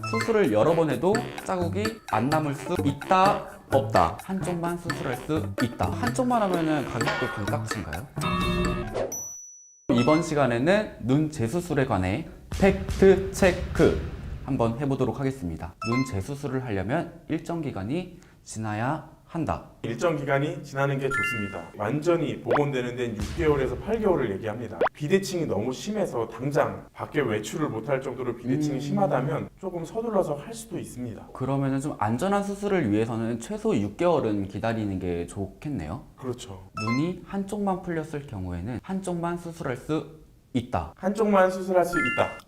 수술을 여러 번 해도 자국이 안 남을 수 있다, 없다. 한쪽만 수술할 수 있다. 한쪽만 하면은 가격도 반값인가요? 이번 시간에는 눈 재수술에 관해 팩트 체크 한번 해보도록 하겠습니다. 눈 재수술을 하려면 일정 기간이 지나야 한다. 일정 기간이 지나는 게 좋습니다. 완전히 복원되는 데는 6개월에서 8개월을 얘기합니다. 비대칭이 너무 심해서 당장 밖에 외출을 못할 정도로 비대칭이 심하다면 조금 서둘러서 할 수도 있습니다. 그러면은 좀 안전한 수술을 위해서는 최소 6개월은 기다리는 게 좋겠네요. 그렇죠. 눈이 한쪽만 풀렸을 경우에는 한쪽만 수술할 수 있다. 한쪽만 수술할 수 있다.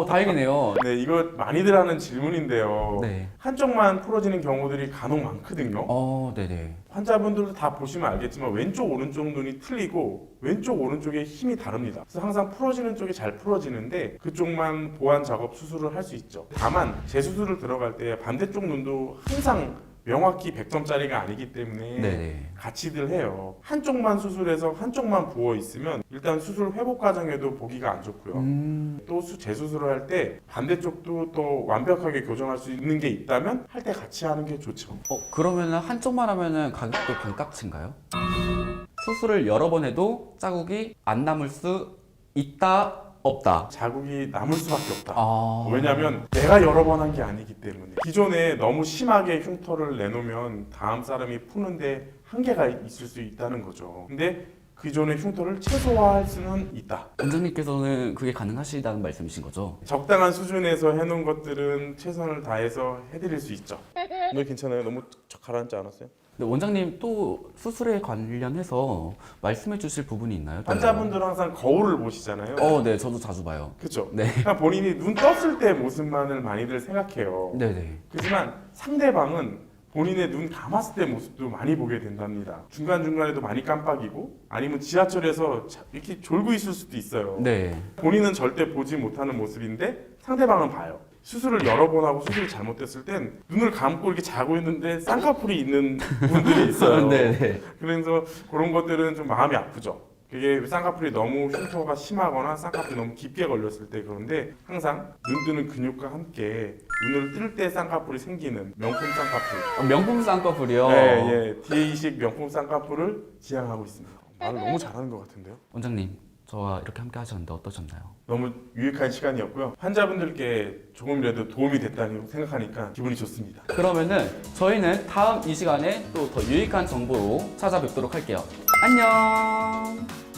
다행이네요. 네, 이거 많이들 하는 질문인데요. 네. 한쪽만 풀어지는 경우들이 간혹 많거든요. 네네. 환자분들도 다 보시면 알겠지만 왼쪽 오른쪽 눈이 틀리고 왼쪽 오른쪽에 힘이 다릅니다. 그래서 항상 풀어지는 쪽이 잘 풀어지는데 그쪽만 보완 작업 수술을 할 수 있죠. 다만 재수술을 들어갈 때 반대쪽 눈도 항상 명확히 100점짜리가 아니기 때문에 네네. 같이들 해요. 한쪽만 수술해서 한쪽만 부어 있으면 일단 수술 회복 과정에도 보기가 안 좋고요. 또 재수술을 할 때 반대쪽도 또 완벽하게 교정할 수 있는 게 있다면 할 때 같이 하는 게 좋죠. 그러면은 한쪽만 하면은 가격도 반값인가요? 수술을 여러 번 해도 자국이 안 남을 수 있다, 없다. 자국이 남을 수밖에 없다. 왜냐면 왜냐면 내가 여러 번 한 게 아니기 때문에 기존에 너무 심하게 흉터를 내놓으면 다음 사람이 푸는데 한계가 있을 수 있다는 거죠. 근데 기존의 흉터를 최소화할 수는 있다. 원장님께서는 그게 가능하시다는 말씀이신 거죠? 적당한 수준에서 해놓은 것들은 최선을 다해서 해드릴 수 있죠. 너 괜찮아요? 너무 가라앉지 않았어요? 근데 원장님 또 수술에 관련해서 말씀해 주실 부분이 있나요? 환자분들은 항상 거울을 보시잖아요. 네, 저도 자주 봐요. 그렇죠. 네. 그러니까 본인이 눈 떴을 때 모습만을 많이들 생각해요. 네네. 그렇지만 상대방은 본인의 눈 감았을 때 모습도 많이 보게 된답니다. 중간중간에도 많이 깜빡이고 아니면 지하철에서 이렇게 졸고 있을 수도 있어요. 네. 본인은 절대 보지 못하는 모습인데 상대방은 봐요. 수술을 여러 번 하고 수술이 잘못됐을 땐 눈을 감고 이렇게 자고 있는데 쌍꺼풀이 있는 분들이 있어요. 네네. 그래서 그런 것들은 좀 마음이 아프죠. 그게 쌍꺼풀이 너무 흉터가 심하거나 쌍꺼풀이 너무 깊게 걸렸을 때. 그런데 항상 눈 뜨는 근육과 함께 눈을 뜰 때 쌍꺼풀이 생기는 명품 쌍꺼풀, 명품 쌍꺼풀이요? 네, DA식 명품 쌍꺼풀을 지향하고 있습니다. 말을 너무 잘하는 것 같은데요? 원장님, 저와 이렇게 함께 하셨는데 어떠셨나요? 너무 유익한 시간이었고요. 환자분들께 조금이라도 도움이 됐다고 생각하니까 기분이 좋습니다. 그러면은 저희는 다음 이 시간에 또 더 유익한 정보로 찾아뵙도록 할게요. 안녕!